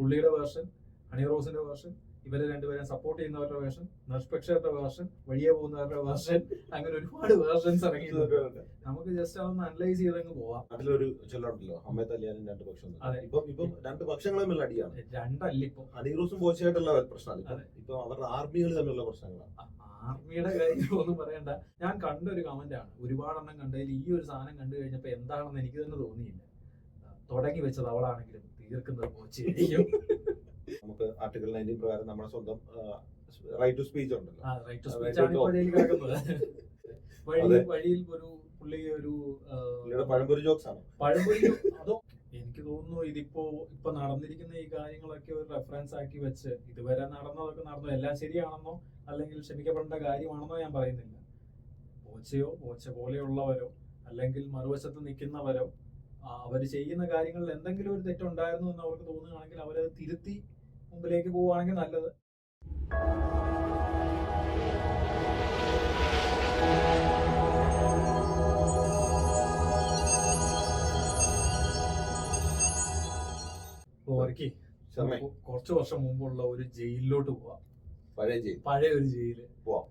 പുള്ളിയുടെ version, honey റോസിന്റെ version, ഇവരെ രണ്ടുപേരും സപ്പോർട്ട് ചെയ്യുന്നവരുടെ വേർഷൻ, നിഷ്പക്ഷരുടെ വേർഷൻ, വഴിയെ പോകുന്നവരുടെ വേർഷൻ, അങ്ങനെ ഒരുപാട് വേർഷൻസ് ഇറങ്ങിയിട്ടുണ്ട്. നമുക്ക് ജസ്റ്റ് അതൊന്ന് അനലൈസ് ചെയ്തങ്ങ് പോവാം. അതിലൊരു ചൊല്ലുണ്ടല്ലോ, അമ്മയെ തല്ലിയാലും രണ്ട് പക്ഷം. ഇപ്പം രണ്ട് പക്ഷങ്ങളും തമ്മിലുള്ള അടിയാണ്. രണ്ടല്ലിപ്പോ ഹണിറോസും ബോച്ചയായിട്ടുള്ള പ്രശ്നമാണ്. ഇപ്പൊ അവരുടെ ആർമികൾ തമ്മിലുള്ള പ്രശ്നങ്ങളാണ്. ആർമിയുടെ കാര്യമൊന്നും പറയണ്ട. ഞാൻ കണ്ട ഒരു കമന്റ് ആണ്, ഒരുപാടെണ്ണം കണ്ടതിൽ ഈ ഒരു സാധനം കണ്ടു കഴിഞ്ഞപ്പോ എന്താണെന്ന് എനിക്ക് തന്നെ തോന്നിയില്ല. തുടങ്ങി വെച്ചത് അവളാണെങ്കിലും തീർക്കുന്നത് ബോച്ചയായിരിക്കും. നമുക്ക് ആർട്ടിക്കിൾ 19 പ്രകാരം നമ്മുടെ സ്വന്തം റൈറ്റ് ടു സ്പീച്ച് ഉണ്ടല്ലോ. വഴിയിൽ ഒരു പുള്ളി ഒരു പഴംപൊരി ജോക്സ് ആണ്. പഴംപൊരി അതോ എനിക്ക് തോന്നുന്നു ഇപ്പൊ നടന്നിരിക്കുന്ന ഈ കാര്യങ്ങളൊക്കെ ഒരു റെഫറൻസ് ആക്കി വെച്ച് ഇതുവരെ നടന്നതൊക്കെ നടന്നു എല്ലാം ശരിയാണെന്നോ അല്ലെങ്കിൽ ക്ഷമിക്കപ്പെടേണ്ട കാര്യമാണെന്നോ ഞാൻ പറയുന്നില്ല. ബോച്ച പോലെയുള്ളവരോ അല്ലെങ്കിൽ മറുവശത്ത് നിൽക്കുന്നവരോ അവർ ചെയ്യുന്ന കാര്യങ്ങളിൽ എന്തെങ്കിലും ഒരു തെറ്റുണ്ടായിരുന്നു എന്ന് അവർക്ക് തോന്നുകയാണെങ്കിൽ അവരത് തിരുത്തി മുമ്പിലേക്ക് പോവുകയാണെങ്കിൽ നല്ലത്. കുറച്ചു വർഷം മുമ്പുള്ള ഒരു ജയിലിലോട്ട് പോവാം. പഴയ ഒരു ജയില്.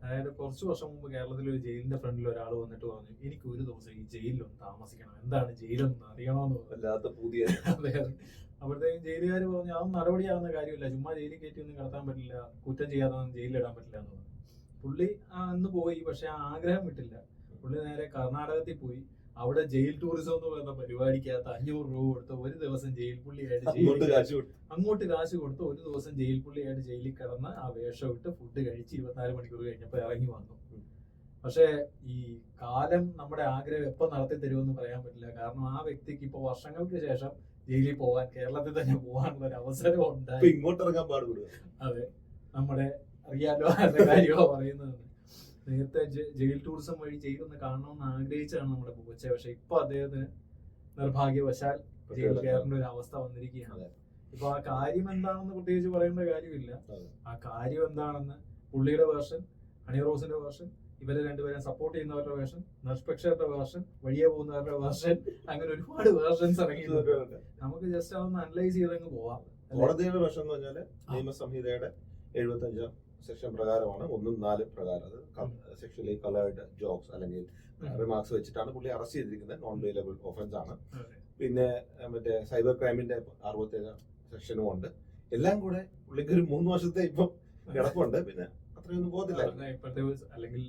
അതായത് കുറച്ചു വർഷം മുമ്പ് കേരളത്തിലെ ഒരു ജയിലിന്റെ ഫ്രണ്ടിൽ ഒരാൾ വന്നിട്ട് പറഞ്ഞു, എനിക്ക് ഒരു ദിവസം ഈ ജയിലിലൊന്ന് താമസിക്കണം, എന്താണ് ജയിലെന്ന് അറിയണമെന്ന് പറഞ്ഞു. അപ്പോഴത്തേക്കും ജയിലുകാർ പറഞ്ഞു, അതൊന്നും നടപടിയാവുന്ന കാര്യമില്ല, ചുമ്മാ ജയിലിൽ കയറ്റി ഒന്നും കിടത്താൻ പറ്റില്ല, കുറ്റം ചെയ്യാതെ ജയിലിൽ ഇടാൻ പറ്റില്ല എന്ന് പറഞ്ഞു. പുള്ളി അന്ന് പോയി, പക്ഷെ ആ ആഗ്രഹം വിട്ടില്ല. പുള്ളി നേരെ കർണാടകത്തിൽ പോയി. അവിടെ ജയിൽ ടൂറിസം എന്ന് പറയുന്ന പരിപാടിക്കകത്ത് 500 രൂപ കൊടുത്ത് ഒരു ദിവസം ജയിൽ പുള്ളിയായിട്ട് അങ്ങോട്ട് കാശ് കൊടുത്ത് ഒരു ദിവസം ജയിൽ പുള്ളിയായിട്ട് ജയിലിൽ കിടന്ന് ആ വേഷം ഇട്ട് ഫുഡ് കഴിച്ച് 24 മണിക്കൂർ കഴിഞ്ഞപ്പോൾ ഇറങ്ങി വന്നു. പക്ഷെ ഈ കാലം നമ്മുടെ ആഗ്രഹം എപ്പോ നടത്തി തരുമെന്ന് പറയാൻ പറ്റില്ല. കാരണം ആ വ്യക്തിക്ക് ഇപ്പൊ വർഷങ്ങൾക്ക് ശേഷം ജയിലിൽ പോവാൻ, കേരളത്തിൽ തന്നെ പോകാനുള്ള ഒരു അവസരം ഉണ്ടായി. ഇങ്ങോട്ട് ഇറങ്ങാൻ പാടുപെടുക. അതെ, നമ്മുടെ അറിയാലോ അതിന്റെ കാര്യമോ പറയുന്നത്. നേരത്തെ ജയിൽ ടൂറിസം വഴി ജയിലൊന്ന് കാണണമെന്ന് ആഗ്രഹിച്ചാണ് നമ്മുടെ ബോച്ച. പക്ഷെ ഇപ്പൊ അദ്ദേഹത്തിന് നിർഭാഗ്യവശാൽ ജയിൽ കയറേണ്ട ഒരു അവസ്ഥ വന്നിരിക്കുകയാണ്. ഇപ്പൊ ആ കാര്യം എന്താണെന്ന് പ്രത്യേകിച്ച് പറയേണ്ട കാര്യമില്ല. ആ കാര്യം എന്താണെന്ന് പുള്ളിയുടെ വേർഷൻ, ഹണി റോസിന്റെ വേർഷൻ, ഇവരെ രണ്ടുപേരും സപ്പോർട്ട് ചെയ്യുന്നവരുടെ വേർഷൻ, നിഷ്പക്ഷരുടെ വേർഷൻ, വഴിയെ പോകുന്നവരുടെ വേർഷൻ, അങ്ങനെ ഒരുപാട് വേർഷൻസ് ഇറങ്ങിയിട്ടുണ്ട്. നമുക്ക് ജസ്റ്റ് അതൊന്ന് അനലൈസ് ചെയ്തങ്ങ് പോവാം. കോടതിയുടെ വേർഷൻ എന്ന് പറഞ്ഞാല് നിയമസംഹിതയുടെ 75 സെക്ഷൻ പ്രകാരമാണ് 1-4 പ്രകാരം. അത് സെക്ഷലി കളേർഡ് ജോക്സ് അല്ലെങ്കിൽ റിമാർക്സ് വെച്ചിട്ടാണ് പുള്ളി അറസ്റ്റ് ചെയ്തിരിക്കുന്നത്. നോൺ ബെയിലബിൾ ഒഫൻസ് ആണ്. പിന്നെ മറ്റേ സൈബർ ക്രൈമിന്റെ 67 സെക്ഷനും ഉണ്ട്. എല്ലാം കൂടെ പുള്ളിക്ക് ഒരു 3 വർഷത്തെ ഇപ്പം കിടപ്പുണ്ട്. പിന്നെ അത്രയൊന്നും പോകത്തില്ല. ഇപ്പോഴത്തെ അല്ലെങ്കിൽ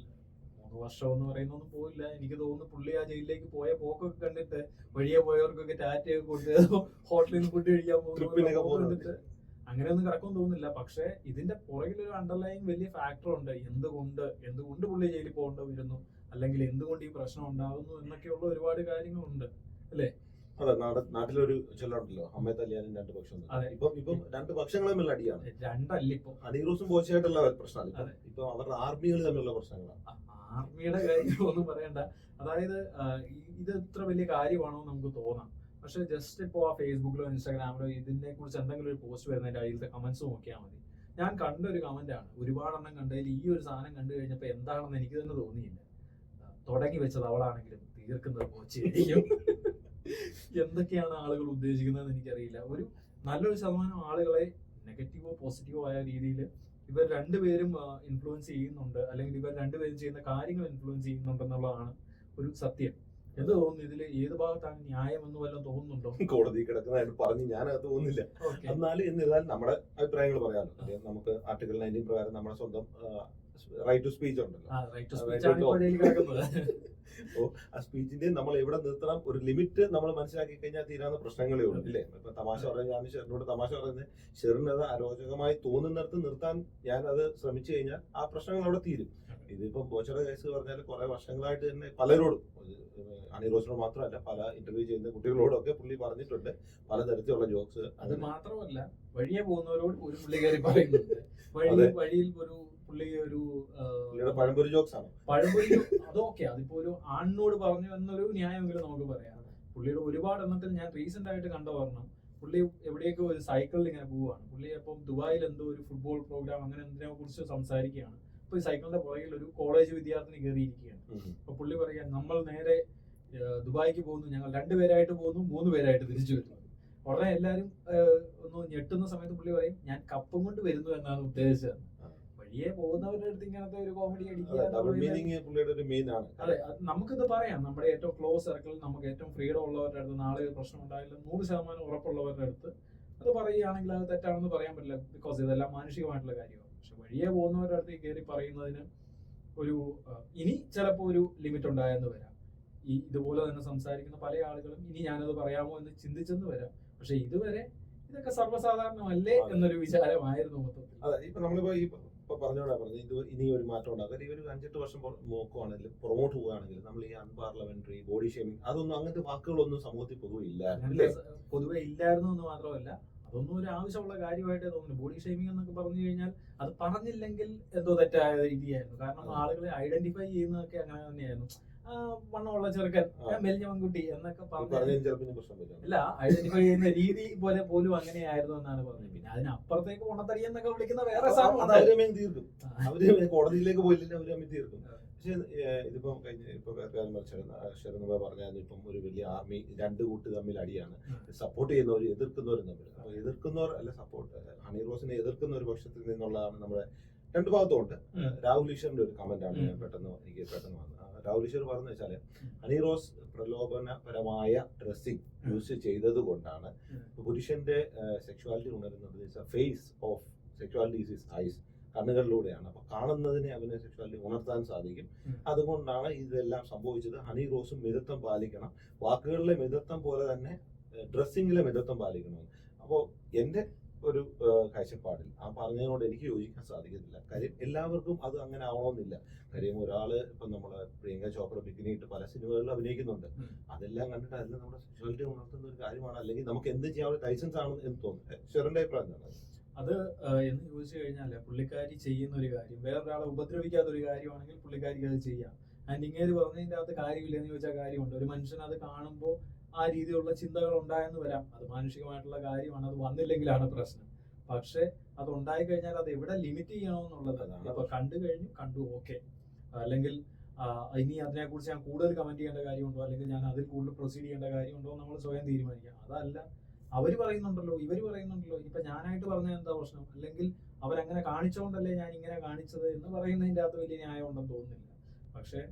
3 വർഷം എന്ന് പറയുന്നൊന്നും പോയില്ല. എനിക്ക് തോന്നുന്നു പുള്ളി ആ ജയിലിലേക്ക് പോയ പോക്കൊക്കെ കണ്ടിട്ട് വഴിയെ പോയവർക്കൊക്കെ ടാറ്റയൊക്കെ കൊടുത്ത് ഹോട്ടലിൽ നിന്ന് ഫുഡ് കഴിക്കാൻ പോകുന്നിട്ട് അങ്ങനെയൊന്നും കിടക്കുമെന്ന് തോന്നുന്നില്ല. പക്ഷെ ഇതിന്റെ പുറകിലൊരു അണ്ടർലൈൻ വലിയ ഫാക്ടർ ഉണ്ട്. എന്തുകൊണ്ട് പുള്ളി ജയിലിൽ പോകേണ്ടി വരുന്നു, അല്ലെങ്കിൽ എന്തുകൊണ്ട് ഈ പ്രശ്നം ഉണ്ടാകുന്നു എന്നൊക്കെയുള്ള ഒരുപാട് കാര്യങ്ങളുണ്ട് അല്ലേ. അതെ, നാട്ടിലൊരു ചൊല്ലുണ്ടല്ലോ, അമ്മയെ തല്ലിയാലും രണ്ട് പക്ഷം. ഇപ്പം രണ്ട് പക്ഷങ്ങളും തമ്മിലുള്ള അടിയാണ്. രണ്ടല്ലിപ്പോ ഹണിറോസും ബോച്ചയായിട്ടുള്ള പ്രശ്നമാണ്. ഇപ്പൊ അവരുടെ ആർമികൾ തമ്മിലുള്ള പ്രശ്നങ്ങളാണ്. ആർമിയുടെ കാര്യമൊന്നും പറയണ്ട. അതായത് ഇത് ഇത്ര വലിയ കാര്യമാണോ നമുക്ക് തോന്നാം. പക്ഷെ ജസ്റ്റ് ഇപ്പോൾ ആ ഫേസ്ബുക്കിലോ ഇൻസ്റ്റാഗ്രാമിലോ ഇതിനെ കുറിച്ച് എന്തെങ്കിലും ഒരു പോസ്റ്റ് വരുന്നതിന്റെ അതിലത്തെ കമന്റ്സ് നോക്കിയാൽ മതി. ഞാൻ കണ്ട ഒരു കമന്റ് ആണ്, ഒരുപാടെണ്ണം കണ്ടതിൽ ഈ ഒരു സാധനം കണ്ടു കഴിഞ്ഞപ്പോൾ എന്താണെന്ന് എനിക്ക് തന്നെ തോന്നിയില്ല. തുടങ്ങി വെച്ചത് അവളാണെങ്കിലും തീർക്കുന്നത് ബോച്ചയായിരിക്കും. എന്തൊക്കെയാണ് ആളുകൾ ഉദ്ദേശിക്കുന്നതെന്ന് എനിക്കറിയില്ല. ഒരു നല്ലൊരു ശതമാനം ആളുകളെ നെഗറ്റീവോ പോസിറ്റീവോ ആയ രീതിയിൽ ഇവർ രണ്ടുപേരും ഇൻഫ്ലുവൻസ് ചെയ്യുന്നുണ്ട്, അല്ലെങ്കിൽ ഇവർ രണ്ടുപേരും ചെയ്യുന്ന കാര്യങ്ങൾ ഇൻഫ്ലുവൻസ് ചെയ്യുന്നുണ്ടെന്നുള്ളതാണ് ഒരു സത്യം. എന്ത് തോന്നുന്നു, ഇതില് ഏത് ഭാഗത്താണ് ന്യായം എന്ന് വല്ലതും തോന്നുന്നുണ്ടോ? കോടതി കിടക്കുന്നതായിട്ട് പറഞ്ഞ് ഞാനത് തോന്നുന്നില്ല. എന്നിരുന്നാലും നമ്മുടെ അഭിപ്രായങ്ങൾ പറയാമല്ലോ. നമുക്ക് ആർട്ടിക്കിൾ 19 പ്രകാരം നമ്മുടെ സ്വന്തം റൈറ്റ് ടു സ്പീച്ച് ഉണ്ടല്ലോ. ആ സ്പീച്ചിന്റെ നമ്മൾ എവിടെ നിർത്തണം, ഒരു ലിമിറ്റ് നമ്മൾ മനസ്സിലാക്കി കഴിഞ്ഞാൽ തീരാവുന്ന പ്രശ്നങ്ങളേ ഉള്ളൂ ഇല്ലേ. ഇപ്പൊ തമാശ പറഞ്ഞ ഞാൻ ഷെറിനോട് തമാശ പറയുന്നത്, ഷെറിനത് അരോചകമായി തോന്നുന്നിടത്ത് നിർത്താൻ ഞാൻ അത് ശ്രമിച്ചു കഴിഞ്ഞാൽ ആ പ്രശ്നങ്ങൾ അവിടെ തീരും. ഇതിപ്പോ ബോച്ചയുടെ കേസ് പറഞ്ഞാൽ കുറെ വർഷങ്ങളായിട്ട് തന്നെ പലരോടും, ഹണിറോസിനോട് മാത്രമല്ല പല ഇന്റർവ്യൂ ചെയ്യുന്ന കുട്ടികളോടൊക്കെ പുള്ളി പറഞ്ഞിട്ടുണ്ട് പലതരത്തിലുള്ള ജോക്സ്. അത് മാത്രമല്ല വഴിയെ പോകുന്നവരോട് ഒരു പുള്ളിക്കാരി പറയുന്നുണ്ട്, വഴിയിൽ ഒരു പുള്ളി ഒരു പഴംപൊരി ജോക്സ് ആണ്. പഴംപൊരി അതൊക്കെ അതിപ്പോ ഒരു ആണിനോട് പറഞ്ഞു എന്നൊരു ന്യായമെങ്കിലും നമുക്ക് പറയാം. പുള്ളിയുടെ ഒരുപാട് എണ്ണത്തിൽ ഞാൻ റീസെന്റ് ആയിട്ട് കണ്ട പറഞ്ഞു, പുള്ളി എവിടെയൊക്കെ ഒരു സൈക്കിളിൽ ഇങ്ങനെ പോവുകയാണ്. പുള്ളി അപ്പം ദുബായിൽ എന്തോ ഒരു ഫുട്ബോൾ പ്രോഗ്രാം അങ്ങനെ എന്തിനെ കുറിച്ച് സംസാരിക്കുകയാണ്. അപ്പൊ ഈ സൈക്കിളിന്റെ പുറകിൽ ഒരു കോളേജ് വിദ്യാർത്ഥിനി കയറിയിരിക്കുകയാണ്. അപ്പൊ പുള്ളി പറയാൻ, നമ്മൾ നേരെ ദുബായിക്ക് പോകുന്നു, ഞങ്ങൾ 2 പേരായിട്ട് പോകുന്നു, 3 പേരായിട്ട് തിരിച്ചു വരുന്നു. ഉടനെ എല്ലാരും ഒന്ന് ഞെട്ടുന്ന സമയത്ത് പുള്ളി പറയും ഞാൻ കപ്പും കൊണ്ട് വരുന്നു എന്നാണ് ഉദ്ദേശിച്ചത്. വഴിയെ പോകുന്നവരുടെ അടുത്ത് ഇങ്ങനത്തെ ഒരു കോമഡി അടിക്കുക. അതെ, നമുക്കിത് പറയാം. നമ്മുടെ ഏറ്റവും ക്ലോസ് സർക്കിളിൽ നമുക്ക് ഏറ്റവും ഫ്രീഡം ഉള്ളവരുടെ അടുത്ത് നാളെ പ്രശ്നം ഉണ്ടായില്ല 100% ഉറപ്പുള്ളവരുടെ അടുത്ത് അത് പറയുകയാണെങ്കിൽ അത് തെറ്റാണെന്ന് പറയാൻ പറ്റില്ല. ബിക്കോസ് ഇതെല്ലാം മാനുഷികമായിട്ടുള്ള കാര്യമാണ്. പക്ഷെ വഴിയെ പോകുന്നവരുടെ അടുത്ത് കയറി പറയുന്നതിന് ഒരു ഇനി ചിലപ്പോൾ ഒരു ലിമിറ്റ് ഉണ്ടായെന്ന് വരാം. ഇതുപോലെ തന്നെ സംസാരിക്കുന്ന പല ആളുകളും ഇനി ഞാനത് പറയാമോ എന്ന് ചിന്തിച്ചെന്ന് വരാം. പക്ഷെ ഇതുവരെ ഇതൊക്കെ സർവ്വസാധാരണമല്ലേ എന്നൊരു വിചാരമായിരുന്നു മൊത്തത്തിൽ. അതെ, ഇപ്പൊ നമ്മളിപ്പോ ഇപ്പൊ പറഞ്ഞത് ഇത് ഇനി ഒരു മാറ്റം ഉണ്ടാകും. ഈ ഒരു 5-8 വർഷം നോക്കുവാണെങ്കിൽ പ്രൊമോട്ട് പോവുകയാണെങ്കിൽ നമ്മൾ ഈ അൺപാർലമെന്ററി ബോഡി ഷേമിങ് അതൊന്നും അങ്ങനത്തെ വാക്കുകളൊന്നും സമൂഹത്തിൽ പൊതുവെ ഇല്ലായിരുന്നു എന്ന് മാത്രമല്ല അതൊന്നും ഒരു ആവശ്യമുള്ള കാര്യമായിട്ടേ തോന്നുന്നു. ബോഡി ഷേമിംഗ് എന്നൊക്കെ പറഞ്ഞു കഴിഞ്ഞാൽ അത് പറഞ്ഞില്ലെങ്കിൽ എന്തോ തെറ്റായ രീതിയായിരുന്നു. കാരണം ആളുകളെ ഐഡന്റിഫൈ ചെയ്യുന്നതൊക്കെ അങ്ങനെ തന്നെയായിരുന്നു. വണ്ണമുള്ള ചെറുക്കൻ, മെലിഞ്ഞ പെൺകുട്ടി എന്നൊക്കെ അല്ല, ഐഡന്റിഫൈ ചെയ്യുന്ന രീതി പോലെ പോലും അങ്ങനെയായിരുന്നു എന്നാണ് പറഞ്ഞത്. പിന്നെ അതിനപ്പുറത്തേക്ക് ഉണത്തടി എന്നൊക്കെ വിളിക്കുന്ന വേറെ തീർക്കും. അവര് കോടതിയിലേക്ക് പോയില്ലെങ്കിൽ അവര് അമ്മ തീർക്കും. പക്ഷെ ഇതിപ്പം ശരണ പറഞ്ഞാൽ ഇപ്പം ഒരു വലിയ ആർമി 2 കൂട്ട് തമ്മിൽ അടിയാണ്. സപ്പോർട്ട് ചെയ്യുന്നവരും എതിർക്കുന്നവരും തമ്മിൽ. അപ്പൊ എതിർക്കുന്നവർ അല്ല സപ്പോർട്ട് ഹണി റോസിനെ എതിർക്കുന്ന ഒരു പക്ഷത്തിൽ നിന്നുള്ളതാണ് നമ്മുടെ 2 ഭാഗത്തും ഉണ്ട്. രാഹുൽ ഈശ്വറിന്റെ ഒരു കമന്റ് ആണ് എനിക്ക് പെട്ടെന്ന് വന്നത്. രാഹുൽ ഈശ്വർ പറഞ്ഞു വെച്ചാല് ഹണി റോസ് പ്രലോഭനപരമായ ഡ്രസ്സിംഗ് യൂസ് ചെയ്തത് കൊണ്ടാണ് പുരുഷന്റെ സെക്ഷുവാലിറ്റി ഉണരുന്നത്. Face of sexuality is eyes, കണ്ണുകളിലൂടെയാണ്. അപ്പൊ കാണുന്നതിനെ അവന് സെക്ഷുവാലിറ്റി ഉണർത്താൻ സാധിക്കും. അതുകൊണ്ടാണ് ഇതെല്ലാം സംഭവിച്ചത്. ഹണി റോസും മിതത്വം പാലിക്കണം, വാക്കുകളിലെ മിതത്വം പോലെ തന്നെ ഡ്രസ്സിങ്ങിലെ മിതത്വം പാലിക്കണം. അപ്പോൾ എന്റെ ഒരു കാഴ്ചപ്പാടിൽ ആ പറഞ്ഞതിനോട് എനിക്ക് യോജിക്കാൻ സാധിക്കത്തില്ല. കാര്യം എല്ലാവർക്കും അത് അങ്ങനെ ആവണമെന്നില്ല. കാര്യം ഒരാള് ഇപ്പൊ നമ്മള് പ്രിയങ്ക ചോപ്ര ബിക്കിനിയിട്ട് പല സിനിമകളിലും അഭിനയിക്കുന്നുണ്ട്. അതെല്ലാം കണ്ടിട്ട് അതെല്ലാം നമ്മുടെ സെക്ഷുവാലിറ്റി ഉണർത്തുന്ന ഒരു കാര്യമാണ്. അല്ലെങ്കിൽ നമുക്ക് എന്ത് ചെയ്യാൻ ലൈസൻസ് ആണ് എന്ന് തോന്നുന്നു. ഷെറിന്റെ അഭിപ്രായം എന്താണ്? അത് എന്ന് ചോദിച്ചു കഴിഞ്ഞാല് പുള്ളിക്കാരി ചെയ്യുന്ന ഒരു കാര്യം വേറൊരാളെ ഉപദ്രവിക്കാത്ത ഒരു കാര്യമാണെങ്കിൽ പുള്ളിക്കാരിക്ക് അത് ചെയ്യാം. ആൻഡ് ഇങ്ങനെ പറഞ്ഞതിന്റെ അകത്ത് കാര്യമില്ല എന്ന് ചോദിച്ചാൽ കാര്യമുണ്ട്. ഒരു മനുഷ്യൻ അത് കാണുമ്പോൾ ആ രീതിയിലുള്ള ചിന്തകൾ ഉണ്ടായെന്ന് വരാം. അത് മാനുഷികമായിട്ടുള്ള കാര്യമാണ്. അത് വന്നില്ലെങ്കിലാണ് പ്രശ്നം. പക്ഷെ അത് ഉണ്ടായി കഴിഞ്ഞാൽ അത് എവിടെ ലിമിറ്റ് ചെയ്യണമെന്നുള്ളത് ഇപ്പൊ കണ്ടു കഴിഞ്ഞു, കണ്ടു, ഓക്കെ. അല്ലെങ്കിൽ ഇനി അതിനെക്കുറിച്ച് ഞാൻ കൂടുതൽ കമന്റ് ചെയ്യേണ്ട കാര്യമുണ്ടോ, അല്ലെങ്കിൽ ഞാൻ അതിൽ കൂടുതൽ പ്രൊസീഡ് ചെയ്യേണ്ട കാര്യമുണ്ടോ നമ്മൾ സ്വയം തീരുമാനിക്കാം. അതല്ല അവര് പറയുന്നുണ്ടല്ലോ, ഇവര് പറയുന്നുണ്ടല്ലോ, ഇപ്പൊ ഞാനായിട്ട് പറഞ്ഞ എന്താ പ്രശ്നം? അല്ലെങ്കിൽ അവരങ്ങനെ കാണിച്ചോണ്ടല്ലേ ഞാൻ ഇങ്ങനെ കാണിച്ചത് എന്ന് പറയുന്നതിന്റെ അകത്ത് വലിയ ന്യായം ഉണ്ടെന്ന് തോന്നുന്നില്ല. പക്ഷെ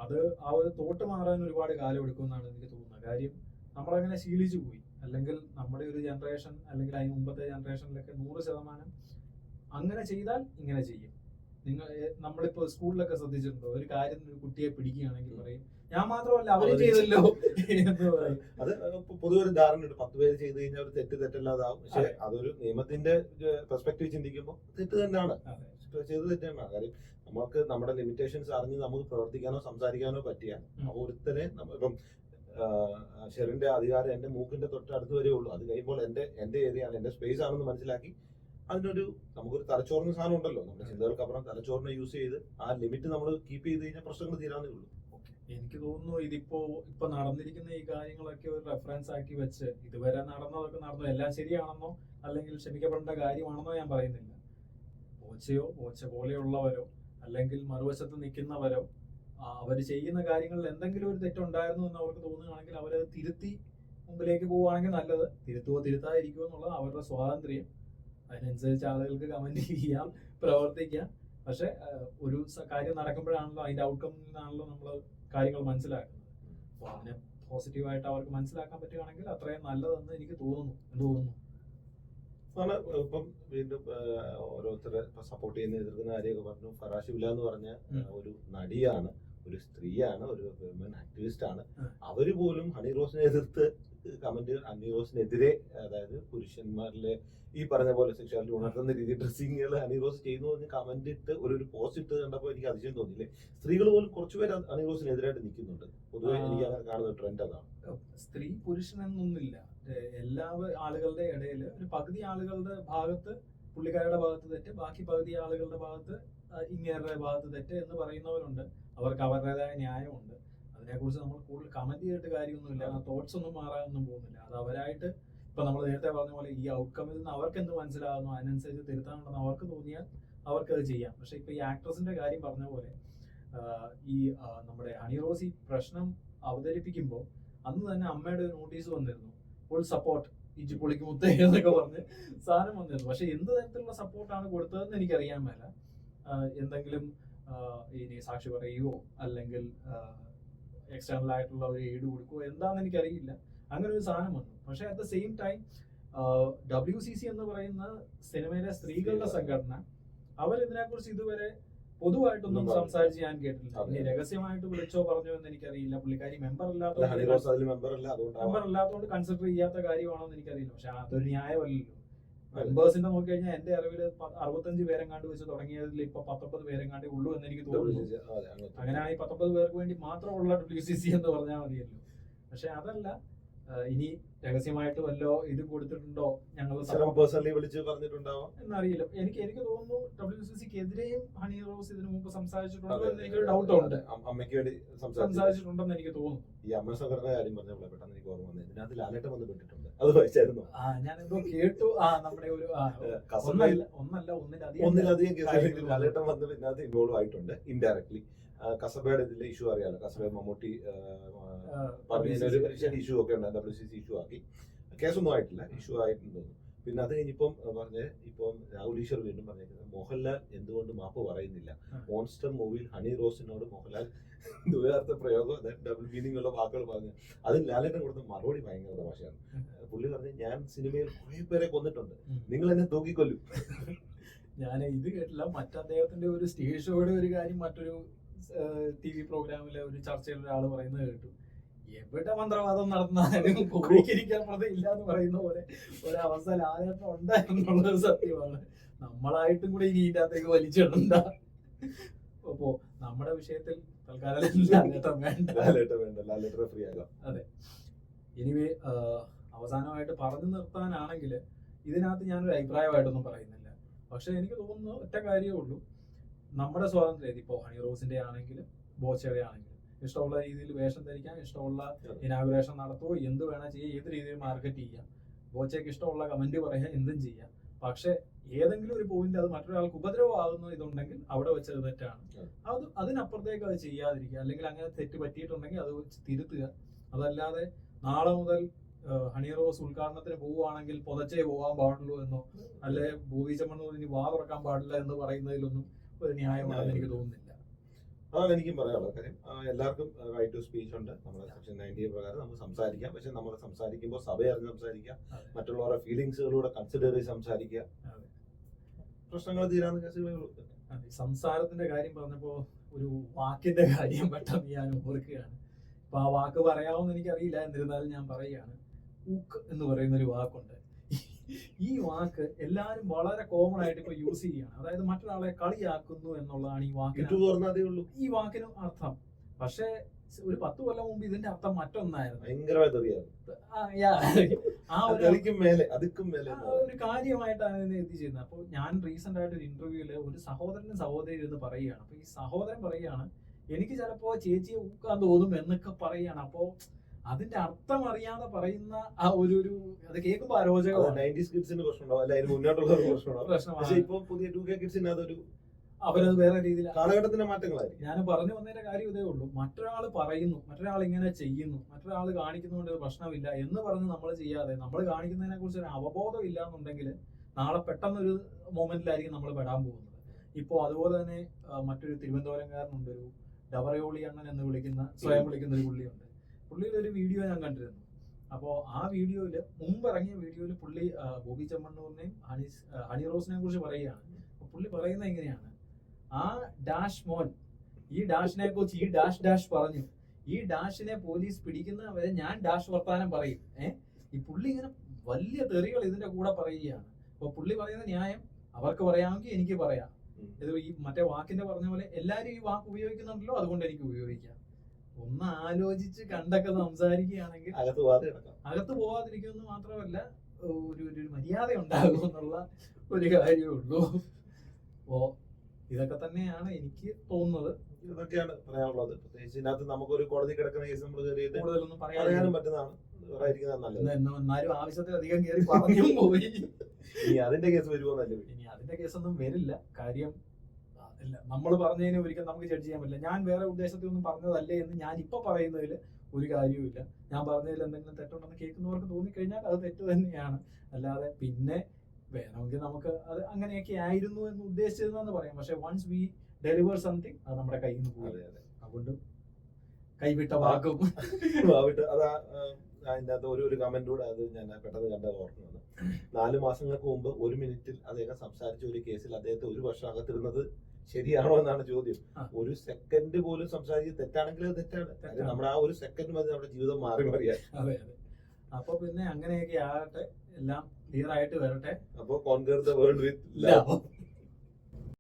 അത് ആ ഒരു തോട്ട് മാറാൻ ഒരുപാട് കാലം എടുക്കുമെന്നാണ് എനിക്ക് തോന്നുന്നത്. കാര്യം നമ്മളങ്ങനെ ശീലിച്ചു പോയി. അല്ലെങ്കിൽ നമ്മുടെ ഒരു ജനറേഷൻ അല്ലെങ്കിൽ അതിന് മുമ്പത്തെ ജനറേഷനിലൊക്കെ 100% അങ്ങനെ ചെയ്താൽ ഇങ്ങനെ ചെയ്യും. നമ്മളിപ്പോ സ്കൂളിലൊക്കെ ശ്രദ്ധിച്ചിട്ടുണ്ടോ, ഒരു കാര്യം ഒരു കുട്ടിയെ പിടിക്കുകയാണെങ്കിൽ പറയും ഞാൻ മാത്രമല്ല അവര് ചെയ്തല്ലോ എന്ന് പറയും. അത് പൊതുവെ ഒരു ധാരണയുണ്ട്, 10 പേര് ചെയ്ത് കഴിഞ്ഞാൽ ഒരു തെറ്റല്ലാതാവും. പക്ഷെ അതൊരു നിയമത്തിന്റെ പെർസ്പെക്റ്റീവ് ചിന്തിക്കുമ്പോൾ തെറ്റ് തന്നെയാണ്, ചെയ്ത് തെറ്റാണ്. കാര്യം നമുക്ക് നമ്മുടെ ലിമിറ്റേഷൻസ് അറിഞ്ഞ് നമുക്ക് പ്രവർത്തിക്കാനോ സംസാരിക്കാനോ പറ്റിയാണ്. ഒരുത്തനെ ഇപ്പം ഷെറിന്റെ അധികാരം എന്റെ മൂക്കിന്റെ തൊട്ടടുത്ത് വരെ ഉള്ളൂ. അത് കഴിയുമ്പോൾ എന്റെ ഏരിയയാണ്, എന്റെ സ്പേസ് ആണെന്ന് മനസ്സിലാക്കി അതിനൊരു നമുക്കൊരു തലച്ചോറിന് സാധനം ഉണ്ടല്ലോ, നമ്മുടെ ചിന്തകൾക്കപ്പുറം തലച്ചോറിനെ യൂസ് ചെയ്ത് ആ ലിമിറ്റ് നമ്മൾ കീപ്പ് ചെയ്ത് കഴിഞ്ഞാൽ പ്രശ്നങ്ങൾ തീരാന്നേ ഉള്ളൂ. എനിക്ക് തോന്നുന്നു ഇപ്പൊ നടന്നിരിക്കുന്ന ഈ കാര്യങ്ങളൊക്കെ ഒരു റെഫറൻസ് ആക്കി വെച്ച് ഇതുവരെ നടന്നതൊക്കെ നടന്നു എല്ലാം ശരിയാണെന്നോ അല്ലെങ്കിൽ ക്ഷമിക്കപ്പെടേണ്ട കാര്യമാണെന്നോ ഞാൻ പറയുന്നില്ല. പോച്ച പോലെയുള്ളവരോ അല്ലെങ്കിൽ മറുവശത്ത് നിൽക്കുന്നവരോ അവർ ചെയ്യുന്ന കാര്യങ്ങളിൽ എന്തെങ്കിലും ഒരു തെറ്റുണ്ടായിരുന്നു എന്ന് അവർക്ക് തോന്നുകയാണെങ്കിൽ അവരത് തിരുത്തി മുമ്പിലേക്ക് പോവുകയാണെങ്കിൽ നല്ലത്. തിരുത്താതിരിക്കുമോ എന്നുള്ളത് അവരുടെ സ്വാതന്ത്ര്യം. അതിനനുസരിച്ച് ആളുകൾക്ക് കമന്റ് ചെയ്യാം, പ്രവർത്തിക്കാം. പക്ഷെ ഒരു കാര്യം നടക്കുമ്പോഴാണല്ലോ അതിന്റെ ഔട്ട്കമ്മിൽ നിന്നാണല്ലോ നമ്മൾ കാര്യങ്ങൾ മനസ്സിലാക്കുന്നത്. അപ്പൊ അതിനെ പോസിറ്റീവായിട്ട് അവർക്ക് മനസ്സിലാക്കാൻ പറ്റുകയാണെങ്കിൽ അത്രയും നല്ലതെന്ന് എനിക്ക് തോന്നുന്നു. എന്ത് തോന്നുന്നു? ഇപ്പം വീണ്ടും ഓരോരുത്തരെ സപ്പോർട്ട് ചെയ്യുന്ന എതിർക്കുന്ന കാര്യമൊക്കെ പറഞ്ഞു. ഫറാഷിബില എന്ന് പറഞ്ഞ ഒരു നടിയാണ്, ഒരു സ്ത്രീയാണ്, ഒരു വിമൻ ആക്ടിവിസ്റ്റ് ആണ്. അവര് പോലും ഹണി റോസിനെ എതിർത്ത് കമന്റ്, ഹണി റോസിനെതിരെ, അതായത് പുരുഷന്മാരിലെ ഈ പറഞ്ഞ പോലെ സെക്ഷുവാലിറ്റി ഉണർത്തുന്ന രീതി ഡ്രസ്സിങ്ങുകൾ ഹണി റോസ് ചെയ്യുന്നു എന്ന് കമന്റ് ഇട്ട് ഒരു പോസ്റ്റ് ഇട്ട് കണ്ടപ്പോൾ എനിക്ക് അതിശയം തോന്നിയില്ലേ. സ്ത്രീകൾ പോലും കുറച്ചുപേര് ഹണി റോസിനെതിരായിട്ട് നിൽക്കുന്നുണ്ട്. പൊതുവെ എനിക്ക് അങ്ങനെ കാണുന്ന ട്രെൻഡ് അതാണ്. സ്ത്രീ പുരുഷനെന്നൊന്നുമില്ല, എല്ലാ ആളുകളുടെ ഇടയിൽ ഒരു പകുതി ആളുകളുടെ ഭാഗത്ത് പുള്ളിക്കാരുടെ ഭാഗത്ത് തെറ്റ്, ബാക്കി പകുതി ആളുകളുടെ ഭാഗത്ത് ഇങ്ങേരുടെ ഭാഗത്ത് തെറ്റ് എന്ന് പറയുന്നവരുണ്ട്. അവർക്ക് അവരുടേതായ ന്യായമുണ്ട്. അതിനെക്കുറിച്ച് നമ്മൾ കൂടുതൽ കമന്റ് ചെയ്തിട്ട് കാര്യമൊന്നുമില്ല. ആ തോട്ട്സ് ഒന്നും മാറാനൊന്നും പോകുന്നില്ല. അത് അവരായിട്ട് ഇപ്പൊ നമ്മൾ നേരത്തെ പറഞ്ഞ പോലെ ഈ ഔട്ട്കമ്മിൽ നിന്ന് അവർക്ക് എന്ത് മനസ്സിലാകുന്നു അതിനനുസരിച്ച് തിരുത്താനുണ്ടെന്ന് അവർക്ക് തോന്നിയാൽ അവർക്കത് ചെയ്യാം. പക്ഷെ ഇപ്പൊ ഈ ആക്ട്രസിന്റെ കാര്യം പറഞ്ഞ പോലെ ഈ നമ്മുടെ ഹണി റോസ് ഈ പ്രശ്നം അവതരിപ്പിക്കുമ്പോൾ അന്ന് തന്നെ അമ്മയുടെ ഒരു നോട്ടീസ് വന്നിരുന്നു, ഫുൾ സപ്പോർട്ട് ഇഞ്ചി പൊളിക്ക് മുത്തേ എന്നൊക്കെ പറഞ്ഞ് സാധനം വന്നിരുന്നു. പക്ഷെ എന്ത് തരത്തിലുള്ള സപ്പോർട്ടാണ് കൊടുത്തതെന്ന് എനിക്കറിയാൻ മേല. എന്തെങ്കിലും ഇനി സാക്ഷി പറയുകയോ അല്ലെങ്കിൽ എക്സ്റ്റേണൽ ആയിട്ടുള്ള ഒരു എയ്ഡ് കൊടുക്കുകയോ എന്താണെന്ന് എനിക്കറിയില്ല. അങ്ങനെ ഒരു സാധനം വന്നു. പക്ഷെ at the same time WCC എന്ന് പറയുന്ന സിനിമയിലെ സ്ത്രീകളുടെ സംഘടന അവരിതിനെക്കുറിച്ച് ഇതുവരെ പൊതുവായിട്ടൊന്നും സംസാരിച്ച് ഞാൻ കേട്ടില്ല. ഇനി രഹസ്യമായിട്ട് വിളിച്ചോ പറഞ്ഞോ എന്ന് എനിക്കറിയില്ല. പുള്ളിക്കാരി മെമ്പർ അല്ലാത്തതുകൊണ്ട് കൺസിഡർ ചെയ്യാത്ത കാര്യമാണോന്ന് എനിക്കറിയില്ല. പക്ഷെ അതൊരു ന്യായമല്ലല്ലോ. മെമ്പേഴ്സിന്റെ നോക്കി കഴിഞ്ഞാൽ എന്റെ അറിവില് 65 പേരെങ്ങാണ്ട് വെച്ച് തുടങ്ങിയതിൽ ഇപ്പൊ 19 പേരെങ്ങാണ്ടേ ഉള്ളൂ എന്ന് എനിക്ക് തോന്നുന്നു. അങ്ങനെയാണെങ്കിൽ 19 പേർക്ക് വേണ്ടി മാത്രമുള്ള WCC എന്ന് പറഞ്ഞാൽ മതിയല്ലോ. പക്ഷെ അതല്ല, ഇനി രഹസ്യമായിട്ട് വല്ലോ ഇത് കൊടുത്തിട്ടുണ്ടോ ഞങ്ങൾ പറഞ്ഞിട്ടുണ്ടാവും എന്നറിയില്ല. എനിക്ക് തോന്നുന്നു WCCക്ക് എതിരെയും ഹണി റോസ് ഇതിനു മുമ്പ് സംസാരിച്ചിട്ടുണ്ടോ എന്ന് എനിക്കൊരു ഡൗട്ട് ഉണ്ട്. അമ്മയ്ക്ക് വേണ്ടി സംസാരിച്ചിട്ടുണ്ടെന്ന് എനിക്ക് തോന്നുന്നു. ഈ അമ്മ സംഘടന കാര്യം പറഞ്ഞപ്പോൾ പെട്ടെന്ന് എനിക്ക് ഓർമ്മ വന്നത് ഇതിനകത്ത് ലാലേട്ടൻ വന്ന് പെട്ടിട്ടുണ്ട്. അത് വായിച്ചായിരുന്നു? ഞാൻ എന്തോ കേട്ടു. നമ്മുടെ ഒരു ഒന്നിലധികം കേസുകളിൽ ലാലേട്ടൻ വന്ന് ഇതിനകത്ത് ഇൻവോൾവ് ആയിട്ടുണ്ട് ഇൻഡയറക്ട്ലി. കസബയുടെ ഇതിന്റെ ഇഷ്യൂ അറിയാലോ. കസബ മമ്മൂട്ടി പറഞ്ഞൊരു ഇഷ്യൂ ഒക്കെ ഉണ്ട്. WCC ഇഷ്യൂ ആക്കി. കേസൊന്നും ആയിട്ടില്ല, ഇഷ്യൂ ആയിട്ടുണ്ട്. പിന്നെ അത് കഴിഞ്ഞിപ്പം പറഞ്ഞ് ഇപ്പം രാഹുൽ ഈശ്വർ വീണ്ടും പറഞ്ഞേക്കുന്നത് മോഹൻലാൽ എന്തുകൊണ്ട് മാപ്പ് പറയുന്നില്ല. മോൺസ്റ്റർ മൂവിയിൽ ഹണി റോസിനോട് മോഹൻലാൽ ദുരാർത്ഥ പ്രയോഗം ഡബിൾ മീനിങ് ഉള്ള വാക്കുകൾ പറഞ്ഞു. അതിൽ ലാലേട്ടൻ കൊടുത്ത മറുപടി ഭയങ്കര തമാശയാണ്. പുള്ളി പറഞ്ഞു, ഞാൻ സിനിമയിൽ കുറെ പേരെ കൊന്നിട്ടുണ്ട്, നിങ്ങൾ എന്നെ തൂക്കിക്കൊല്ലും. ഞാൻ ഇത് കേട്ടില്ല. മറ്റദ്ദേഹത്തിന്റെ ഒരു സ്റ്റേജ് ഷോയുടെ ഒരു കാര്യം മറ്റൊരു TV പ്രോഗ്രാമിലെ ഒരു ചർച്ചയിൽ ഒരാൾ പറയുന്നത് കേട്ടു. എവിടെ മന്ത്രവാദം നടന്നാലും കോഴിക്കിരിക്കാൻ ഇല്ല എന്ന് പറയുന്ന പോലെ ഒരവസ്ഥ ലാലേട്ടൻ ഉണ്ടായിരുന്നുള്ളത് സത്യമാണ്. നമ്മളായിട്ടും കൂടെ ഇനി ഇതിനകത്തേക്ക് വലിച്ചിടണ്ട. അപ്പോ നമ്മുടെ വിഷയത്തിൽ തൽക്കാലം ലാലേട്ടൻ വേണ്ട, ഫ്രീ ആകാം. അതെ. എനിവേ, അവസാനമായിട്ട് പറഞ്ഞു നിർത്താനാണെങ്കിൽ ഇതിനകത്ത് ഞാനൊരു അഭിപ്രായമായിട്ടൊന്നും പറയുന്നില്ല. പക്ഷെ എനിക്ക് തോന്നുന്നു ഒറ്റ കാര്യമേ ഉള്ളൂ. നമ്മുടെ സ്വാതന്ത്ര്യം, ഇപ്പോ ഹണി റോസിന്റെ ആണെങ്കിലും ബോച്ചയുടെ ആണെങ്കിലും ഇഷ്ടമുള്ള രീതിയിൽ വേഷം ധരിക്കാം, ഇഷ്ടമുള്ള ഇനാഗുറേഷൻ നടത്തുമോ, എന്ത് വേണം ചെയ്യാം, ഏത് രീതിയിൽ മാർക്കറ്റ് ചെയ്യാം, ബോച്ചയ്ക്ക് ഇഷ്ടമുള്ള കമന്റ് പറയാം, എന്തും ചെയ്യാം. പക്ഷെ ഏതെങ്കിലും ഒരു പോയിന്റ് അത് മറ്റൊരാൾക്ക് ഉപദ്രവമാകുന്നു ഇതുണ്ടെങ്കിൽ അവിടെ വെച്ചത് തെറ്റാണ്. അതിനപ്പുറത്തേക്ക് അത് ചെയ്യാതിരിക്കുക. അല്ലെങ്കിൽ അങ്ങനെ തെറ്റ് പറ്റിയിട്ടുണ്ടെങ്കിൽ അത് തിരുത്തുക. അതല്ലാതെ നാളെ മുതൽ ഹണി റോസ് ഉദ്ഘാടനത്തിന് പോവുകയാണെങ്കിൽ പുതച്ചേ പോകാൻ പാടുള്ളൂ എന്നോ അല്ലെ ബോബി ചെമ്മണ്ണൂർ ഇനി വാ തുറക്കാൻ പാടില്ല എന്ന് പറയുന്നതിലൊന്നും ഒരു ന്യായമാണെന്ന് എനിക്ക് തോന്നുന്നില്ല. അതാണ് എനിക്കും പറയാനുള്ളത്. കാര്യം എല്ലാവർക്കും റൈറ്റ് ടു സ്പീച്ച് ഉണ്ട്. നമ്മുടെ സെക്ഷൻ 90 പ്രകാരം നമുക്ക് സംസാരിക്കാം. പക്ഷെ നമ്മൾ സംസാരിക്കുമ്പോൾ സഭയെ അറിഞ്ഞ് സംസാരിക്കുക, മറ്റുള്ളവരുടെ ഫീലിങ്സുകളൂടെ കൺസിഡർ ചെയ്ത് സംസാരിക്കുക. പ്രശ്നങ്ങൾ തീരാവുന്ന കേസുകളെ ഉള്ളൂ. സംസാരത്തിന്റെ കാര്യം പറഞ്ഞപ്പോ ഒരു വാക്കിന്റെ കാര്യം പെട്ടെന്ന് ഞാൻ ഓർക്കുകയാണ്. അപ്പൊ ആ വാക്ക് പറയാമെന്ന് എനിക്കറിയില്ല, എന്നിരുന്നാലും ഞാൻ പറയുകയാണ്. ഊക്ക് എന്ന് പറയുന്ന ഒരു വാക്കുണ്ട്. ഈ വാക്ക് എല്ലാരും വളരെ കോമൺ ആയിട്ട് ഇപ്പൊ യൂസ് ചെയ്യുകയാണ്. അതായത് മറ്റൊരാളെ കളിയാക്കുന്നു എന്നുള്ളതാണ് ഈ വാക്കിന് അർത്ഥം. പക്ഷെ ഒരു 10 കൊല്ലം മുമ്പ് ഇതിന്റെ അർത്ഥം മറ്റൊന്നായിരുന്നു. ഒരു കാര്യമായിട്ടാണ് ഇതിനെ എത്തിച്ചേരുന്നത്. അപ്പൊ ഞാൻ റീസെന്റ് ആയിട്ട് ഒരു ഇന്റർവ്യൂല് ഒരു സഹോദരനും സഹോദരി എന്ന് പറയുകയാണ്. അപ്പൊ ഈ സഹോദരൻ പറയുകയാണ്, എനിക്ക് ചിലപ്പോ ചേച്ചിയെ ഊക്കാൻ തോന്നും എന്നൊക്കെ പറയുകയാണ്. അപ്പൊ അതിന്റെ അർത്ഥം അറിയാതെ പറയുന്ന ആ ഒരു അത് കേൾക്കുമ്പോ അരോചകമാണ്. അവരത് വേറെ രീതിയിൽ കാലഘട്ടത്തിന്റെ മാറ്റങ്ങളായിരിക്കും. ഞാൻ പറഞ്ഞു വന്നതിന്റെ കാര്യം ഇതേ ഉള്ളൂ. മറ്റൊരാൾ പറയുന്നു, മറ്റൊരാൾ ഇങ്ങനെ ചെയ്യുന്നു, മറ്റൊരാൾ കാണിക്കുന്നതുകൊണ്ട് ഒരു പ്രശ്നമില്ല എന്ന് പറഞ്ഞ് നമ്മൾ ചെയ്യാതെ നമ്മൾ കാണിക്കുന്നതിനെ കുറിച്ച് ഒരു അവബോധം ഇല്ല എന്നുണ്ടെങ്കിൽ നാളെ പെട്ടെന്നൊരു മൊമെന്റിലായിരിക്കും നമ്മൾ പെടാൻ പോകുന്നത്. ഇപ്പോ അതുപോലെ തന്നെ മറ്റൊരു തിരുവനന്തപുരംകാരനുണ്ട്, ഒരു ഡബറയോളി അണ്ണൻ എന്ന് സ്വയം വിളിക്കുന്ന ഒരു പുള്ളിയുണ്ട്. പുള്ളിയുടെ ഒരു വീഡിയോ ഞാൻ കണ്ടിരുന്നു. അപ്പോൾ ആ വീഡിയോയില് മുമ്പ് ഇറങ്ങിയ വീഡിയോയില് പുള്ളി ബോബി ചെമ്മണ്ണൂരിനെയും ഹണി റോസിനെയും കുറിച്ച് പറയുകയാണ്. അപ്പൊ പുള്ളി പറയുന്നത് എങ്ങനെയാണ്, ആ ഡാഷ് മോൻ ഈ ഡാഷിനെ കുറിച്ച് ഈ ഡാഷ് പറഞ്ഞു, ഈ ഡാഷിനെ പോലീസ് പിടിക്കുന്നവരെ ഞാൻ ഡാഷ് വർത്താനം പറയും. ഈ പുള്ളി ഇങ്ങനെ വലിയ തെറികൾ ഇതിന്റെ കൂടെ പറയുകയാണ്. അപ്പൊ പുള്ളി പറയുന്ന ന്യായം, അവർക്ക് പറയാമെങ്കിൽ എനിക്ക് പറയാം. ഇത് ഈ മറ്റേ വാക്കിന്റെ പറഞ്ഞ പോലെ എല്ലാരും ഈ വാക്ക് ഉപയോഗിക്കുന്നുണ്ടല്ലോ, അതുകൊണ്ട് എനിക്ക് ഉപയോഗിക്കാം. ഒന്ന് ആലോചിച്ച് കണ്ടൊക്കെ സംസാരിക്കുകയാണെങ്കിൽ അകത്ത് പോവാതിരിക്കുമെന്ന് മാത്രമല്ല ഒരു മര്യാദ ഉണ്ടാകും എന്നുള്ള ഒരു കാര്യമേ ഉള്ളൂ. അപ്പോ ഇതൊക്കെ തന്നെയാണ് എനിക്ക് തോന്നുന്നത്. ഇതൊക്കെയാണ് പറയാനുള്ളത്. പ്രത്യേകിച്ച് ഇതിനകത്ത് നമുക്കൊരു കോടതി കിടക്കുന്ന കേസ് നമ്മൾ കൂടുതലൊന്നും പറയാനും പറ്റുന്നതാണ്. എന്നാലും ആവശ്യത്തിലധികം കയറി പറഞ്ഞും പോയി. ഇനി അതിന്റെ കേസ് വരുമോന്നല്ലേ? ഇനി അതിന്റെ കേസൊന്നും വരില്ല. കാര്യം നമ്മൾ പറഞ്ഞതിന് ഒരിക്കലും നമുക്ക് ജഡ്ജ് ചെയ്യാൻ പറ്റില്ല. ഞാൻ വേറെ ഉദ്ദേശത്തിൽ ഒന്നും പറഞ്ഞതല്ലേ എന്ന് ഞാൻ ഇപ്പൊ പറയുന്നതിൽ ഒരു കാര്യവുമില്ല. ഞാൻ പറഞ്ഞതിൽ എന്തെങ്കിലും തെറ്റുണ്ടെന്ന് കേൾക്കുന്നവർക്ക് തോന്നിക്കഴിഞ്ഞാൽ അത് തെറ്റ് തന്നെയാണ്. അല്ലാതെ പിന്നെ വേണമെങ്കിൽ നമുക്ക് അത് അങ്ങനെയൊക്കെ ആയിരുന്നു എന്ന് ഉദ്ദേശിച്ചതെന്ന് പറയാം. പക്ഷെ വൺസ് വി ഡെലിവർ സംതിങ് അത് നമ്മുടെ കയ്യിൽ നിന്ന് പോയി. അതുകൊണ്ട് കൈവിട്ട വാക്കും അതാ അതിൻ്റെ അകത്ത് ഒരു കമന്റ് കൂടെ അത് ഞാൻ പെട്ടെന്ന് കണ്ടത് ഓർക്കുന്നത്. 4 മാസങ്ങൾക്ക് മുമ്പ് 1 മിനിറ്റിൽ അദ്ദേഹം സംസാരിച്ച ഒരു കേസിൽ അദ്ദേഹത്തെ 1 വർഷം അകത്തിരുന്നത് ശരിയാണോ എന്നാണ് ചോദ്യം. 1 സെക്കൻഡ് പോലും സംസാരിച്ച് തെറ്റാണെങ്കിൽ അത് തെറ്റാണ്. നമ്മുടെ ആ 1 സെക്കൻഡ് മതി നമ്മുടെ ജീവിതം മാറി മറിയാൻ. അതെ അതെ. അപ്പൊ പിന്നെ അങ്ങനെയൊക്കെ ആകട്ടെ, എല്ലാം ക്ലിയർ ആയിട്ട് വരട്ടെ. അപ്പൊ conquer the world with love.